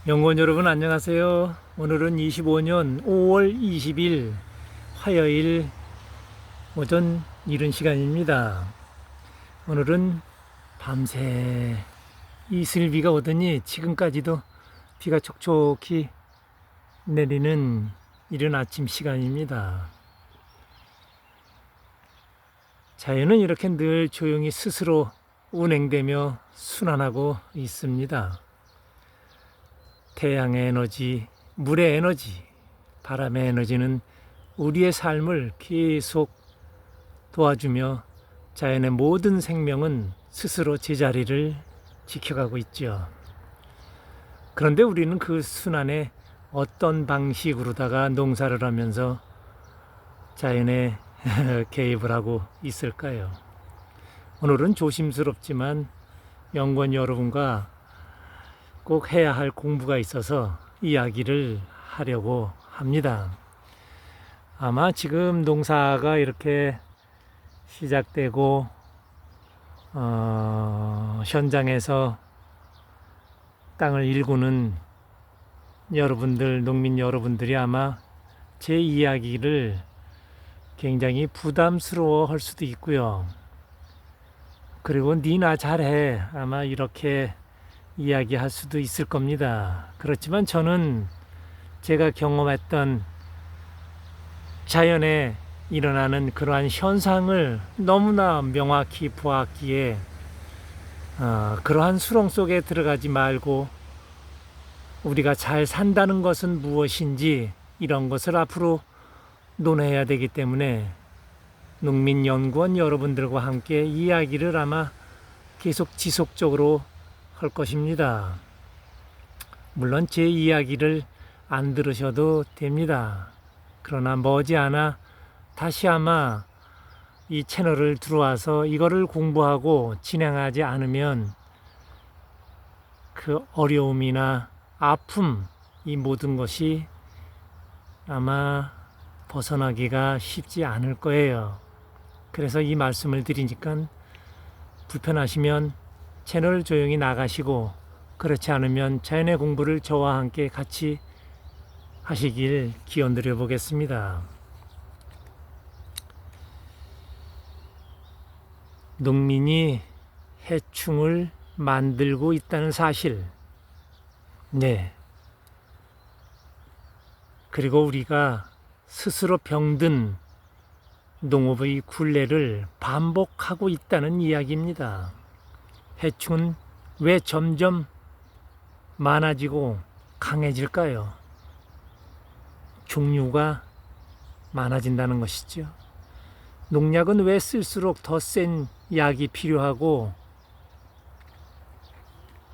연구원 여러분 안녕하세요. 오늘은 25년 5월 20일 화요일 오전 이른 시간입니다. 오늘은 밤새 이슬비가 오더니 지금까지도 비가 촉촉히 내리는 이른 아침 시간입니다. 자연은 이렇게 늘 조용히 스스로 운행되며 순환하고 있습니다. 태양의 에너지, 물의 에너지, 바람의 에너지는 우리의 삶을 계속 도와주며 자연의 모든 생명은 스스로 제자리를 지켜가고 있죠. 그런데 우리는 그 순환에 어떤 방식으로다가 농사를 하면서 자연에 개입을 하고 있을까요? 오늘은 조심스럽지만 연구원 여러분과 꼭 해야 할 공부가 있어서 이야기를 하려고 합니다. 아마 지금 농사가 이렇게 시작되고 현장에서 땅을 일구는 여러분들, 농민 여러분들이 아마 제 이야기를 굉장히 부담스러워 할 수도 있고요. 그리고 니나 잘해 아마 이렇게 이야기할 수도 있을 겁니다. 그렇지만 저는 제가 경험했던 자연에 일어나는 그러한 현상을 너무나 명확히 보았기에 그러한 수렁 속에 들어가지 말고 우리가 잘 산다는 것은 무엇인지 이런 것을 앞으로 논해야 되기 때문에 농민연구원 여러분들과 함께 이야기를 아마 계속 지속적으로 할 것입니다. 물론 제 이야기를 안 들으셔도 됩니다. 그러나 머지않아 다시 아마 이 채널을 들어와서 이거를 공부하고 진행하지 않으면 그 어려움이나 아픔, 이 모든 것이 아마 벗어나기가 쉽지 않을 거예요. 그래서 이 말씀을 드리니까 불편하시면 채널 조용히 나가시고, 그렇지 않으면 자연의 공부를 저와 함께 같이 하시길 기원드려 보겠습니다. 농민이 해충을 만들고 있다는 사실, 네. 그리고 우리가 스스로 병든 농업의 굴레를 반복하고 있다는 이야기입니다. 해충은 왜 점점 많아지고 강해질까요? 종류가 많아진다는 것이죠. 농약은 왜 쓸수록 더 센 약이 필요하고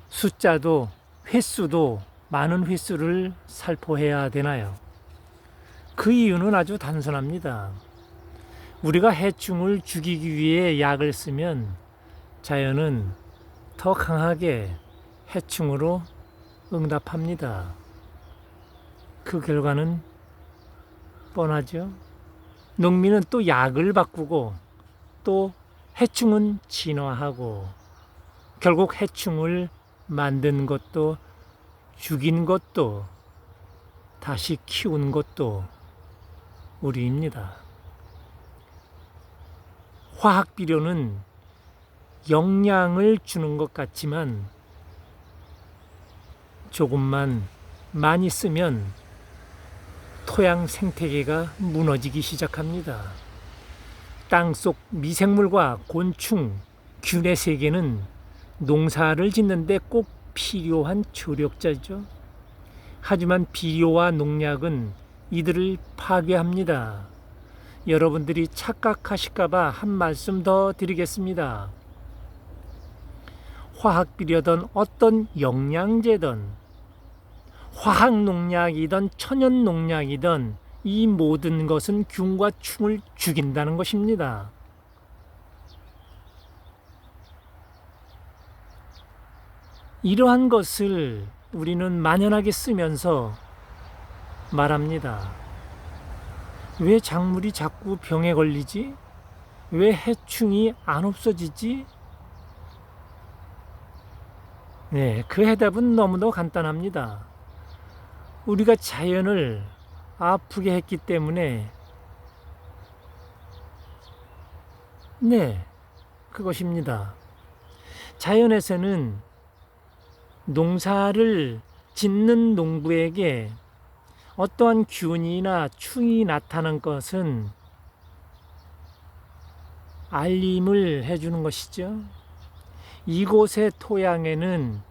숫자도 횟수도 많은 횟수를 살포해야 되나요? 그 이유는 아주 단순합니다. 우리가 해충을 죽이기 위해 약을 쓰면 자연은 더 강하게 해충으로 응답합니다. 그 결과는 뻔하죠. 농민은 또 약을 바꾸고 또 해충은 진화하고 결국 해충을 만든 것도 죽인 것도 다시 키운 것도 우리입니다. 화학 비료는 영양을 주는 것 같지만 조금만 많이 쓰면 토양 생태계가 무너지기 시작합니다. 땅속 미생물과 곤충, 균의 세계는 농사를 짓는데 꼭 필요한 조력자죠. 하지만 비료와 농약은 이들을 파괴합니다. 여러분들이 착각하실까봐 한 말씀 더 드리겠습니다. 화학비료든 어떤 영양제든 화학농약이든 천연농약이든 이 모든 것은 균과 충을 죽인다는 것입니다. 이러한 것을 우리는 만연하게 쓰면서 말합니다. 왜 작물이 자꾸 병에 걸리지? 왜 해충이 안 없어지지? 네, 그 해답은 너무도 간단합니다. 우리가 자연을 아프게 했기 때문에 네, 그것입니다. 자연에서는 농사를 짓는 농부에게 어떠한 균이나 충이 나타난 것은 알림을 해주는 것이죠. 이곳의 토양에는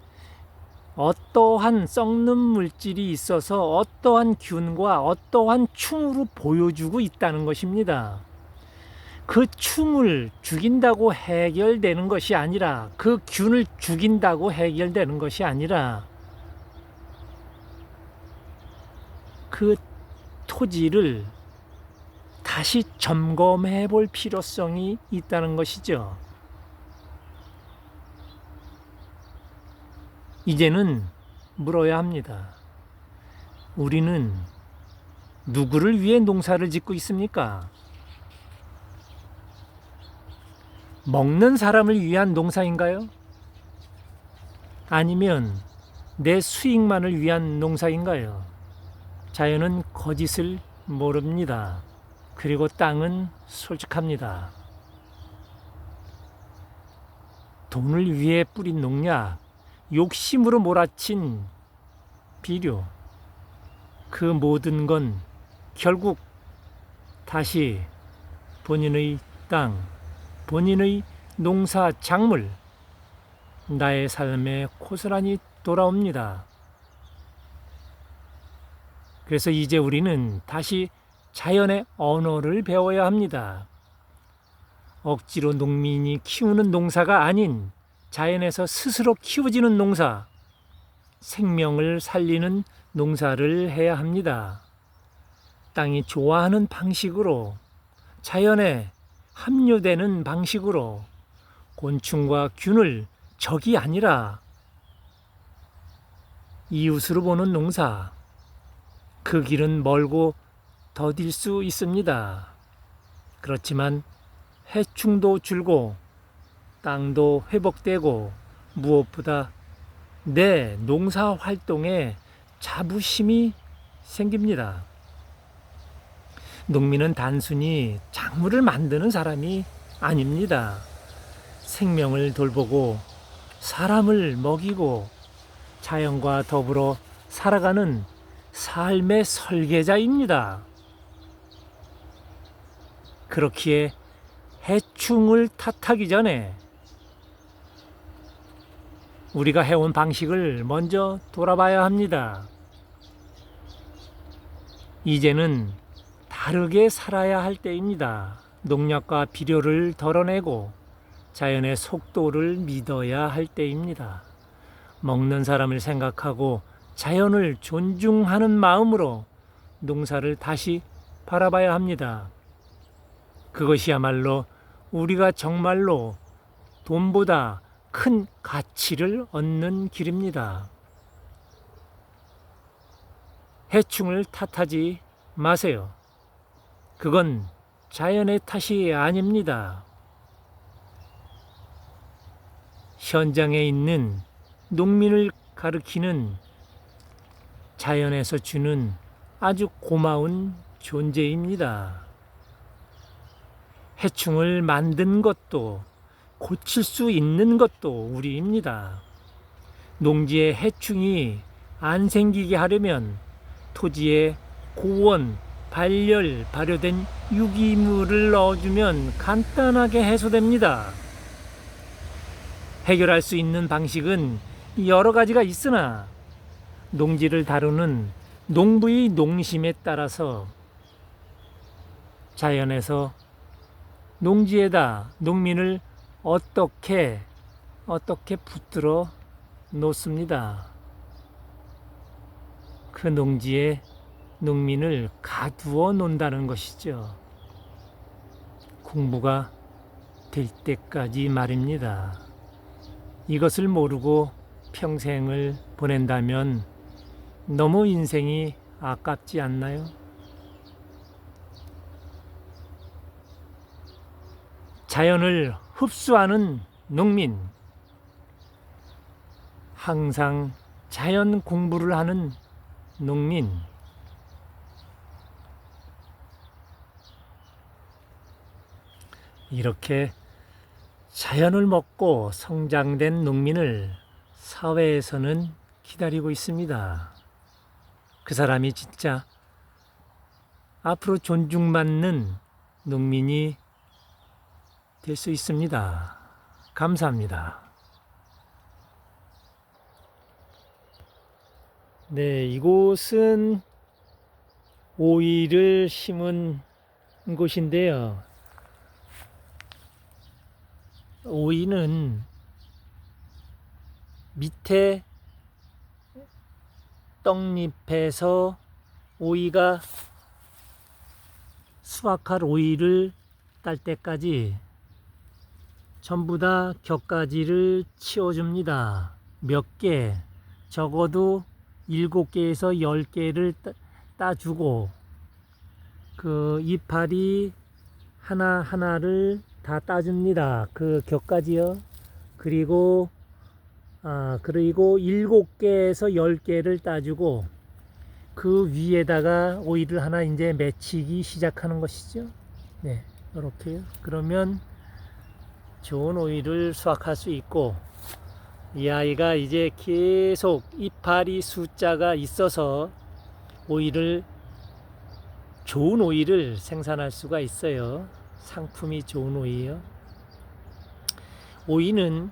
어떠한 썩는 물질이 있어서 어떠한 균과 어떠한 충으로 보여주고 있다는 것입니다. 그 충을 죽인다고 해결되는 것이 아니라, 그 균을 죽인다고 해결되는 것이 아니라, 그 토지를 다시 점검해 볼 필요성이 있다는 것이죠. 이제는 물어야 합니다. 우리는 누구를 위해 농사를 짓고 있습니까? 먹는 사람을 위한 농사인가요? 아니면 내 수익만을 위한 농사인가요? 자연은 거짓을 모릅니다. 그리고 땅은 솔직합니다. 돈을 위해 뿌린 농약, 욕심으로 몰아친 비료, 그 모든 건 결국 다시 본인의 땅, 본인의 농사 작물, 나의 삶에 고스란히 돌아옵니다. 그래서 이제 우리는 다시 자연의 언어를 배워야 합니다. 억지로 농민이 키우는 농사가 아닌 자연에서 스스로 키워지는 농사, 생명을 살리는 농사를 해야 합니다. 땅이 좋아하는 방식으로, 자연에 합류되는 방식으로, 곤충과 균을 적이 아니라 이웃으로 보는 농사, 그 길은 멀고 더딜 수 있습니다. 그렇지만 해충도 줄고 땅도 회복되고 무엇보다 내 농사 활동에 자부심이 생깁니다. 농민은 단순히 작물을 만드는 사람이 아닙니다. 생명을 돌보고 사람을 먹이고 자연과 더불어 살아가는 삶의 설계자입니다. 그렇기에 해충을 탓하기 전에 우리가 해온 방식을 먼저 돌아봐야 합니다. 이제는 다르게 살아야 할 때입니다. 농약과 비료를 덜어내고 자연의 속도를 믿어야 할 때입니다. 먹는 사람을 생각하고 자연을 존중하는 마음으로 농사를 다시 바라봐야 합니다. 그것이야말로 우리가 정말로 돈보다 큰 가치를 얻는 길입니다. 해충을 탓하지 마세요. 그건 자연의 탓이 아닙니다. 현장에 있는 농민을 가리키는 자연에서 주는 아주 고마운 존재입니다. 해충을 만든 것도 고칠 수 있는 것도 우리입니다. 농지에 해충이 안 생기게 하려면 토지에 고온, 발열, 발효된 유기물을 넣어주면 간단하게 해소됩니다. 해결할 수 있는 방식은 여러 가지가 있으나 농지를 다루는 농부의 농심에 따라서 자연에서 농지에다 농민을 어떻게 붙들어 놓습니다. 그 농지에 농민을 가두어 놓는다는 것이죠. 공부가 될 때까지 말입니다. 이것을 모르고 평생을 보낸다면 너무 인생이 아깝지 않나요? 자연을 흡수하는 농민, 항상 자연 공부를 하는 농민, 이렇게 자연을 먹고 성장된 농민을 사회에서는 기다리고 있습니다. 그 사람이 진짜 앞으로 존중받는 농민이 될 수 있습니다. 감사합니다. 네, 이곳은 오이를 심은 곳인데요. 오이는 밑에 떡잎에서 오이가 수확할 오이를 딸 때까지 전부 다 격가지를 치워줍니다. 몇 개, 적어도 7개에서 10개를 따주고 그 이파리 하나하나를 다 따줍니다. 그 격가지요. 그리고 7개에서 10개를 따주고 그 위에다가 오이를 하나 이제 맺히기 시작하는 것이죠. 네, 이렇게요. 그러면 좋은 오이를 수확할 수 있고, 이 아이가 이제 계속 이파리 숫자가 있어서 좋은 오이를 생산할 수가 있어요. 상품이 좋은 오이요. 오이는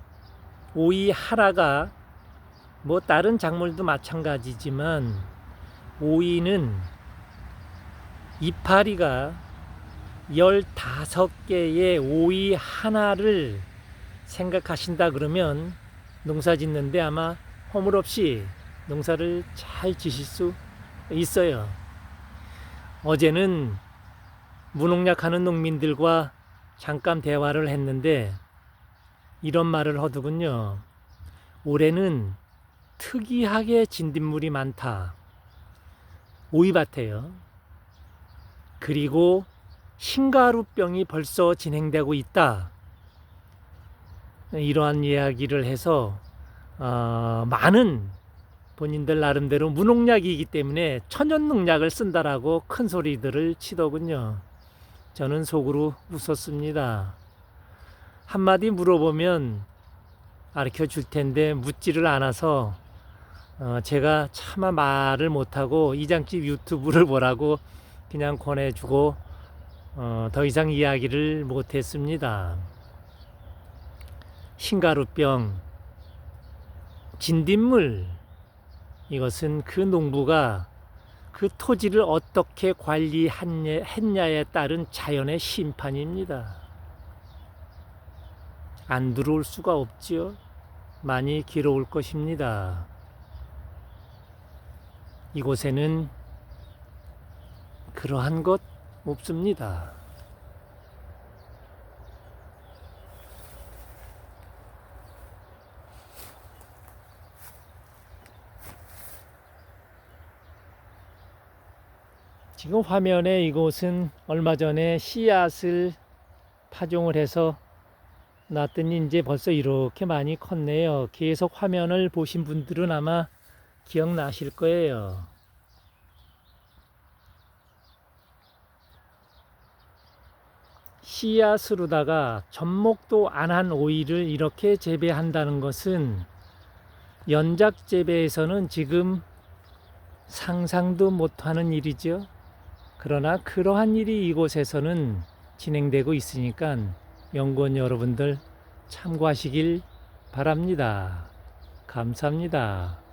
오이 하나가 뭐 다른 작물도 마찬가지지만 오이는 이파리가 15개의 오이 하나를 생각하신다 그러면 농사 짓는데 아마 허물 없이 농사를 잘 지실 수 있어요. 어제는 무농약 하는 농민들과 잠깐 대화를 했는데 이런 말을 하더군요. 올해는 특이하게 진딧물이 많다. 오이밭에요. 그리고 흰가루병이 벌써 진행되고 있다. 이러한 이야기를 해서 많은 본인들 나름대로 무농약이기 때문에 천연농약을 쓴다라고 큰 소리들을 치더군요. 저는 속으로 웃었습니다. 한마디 물어보면 가르쳐 줄 텐데 묻지를 않아서 제가 차마 말을 못하고 이장집 유튜브를 보라고 그냥 권해주고 더 이상 이야기를 못했습니다. 흰가루병, 진딧물, 이것은 그 농부가 그 토지를 어떻게 관리했냐에 따른 자연의 심판입니다. 안 들어올 수가 없지요. 많이 길어올 것입니다. 이곳에는 그러한 것 없습니다. 지금 화면에 이곳은 얼마 전에 씨앗을 파종을 해서 놨더니 이제 벌써 이렇게 많이 컸네요. 계속 화면을 보신 분들은 아마 기억나실 거예요. 씨앗으로다가 접목도 안 한 오이를 이렇게 재배한다는 것은 연작 재배에서는 지금 상상도 못하는 일이죠. 그러나 그러한 일이 이곳에서는 진행되고 있으니까 연구원 여러분들 참고하시길 바랍니다. 감사합니다.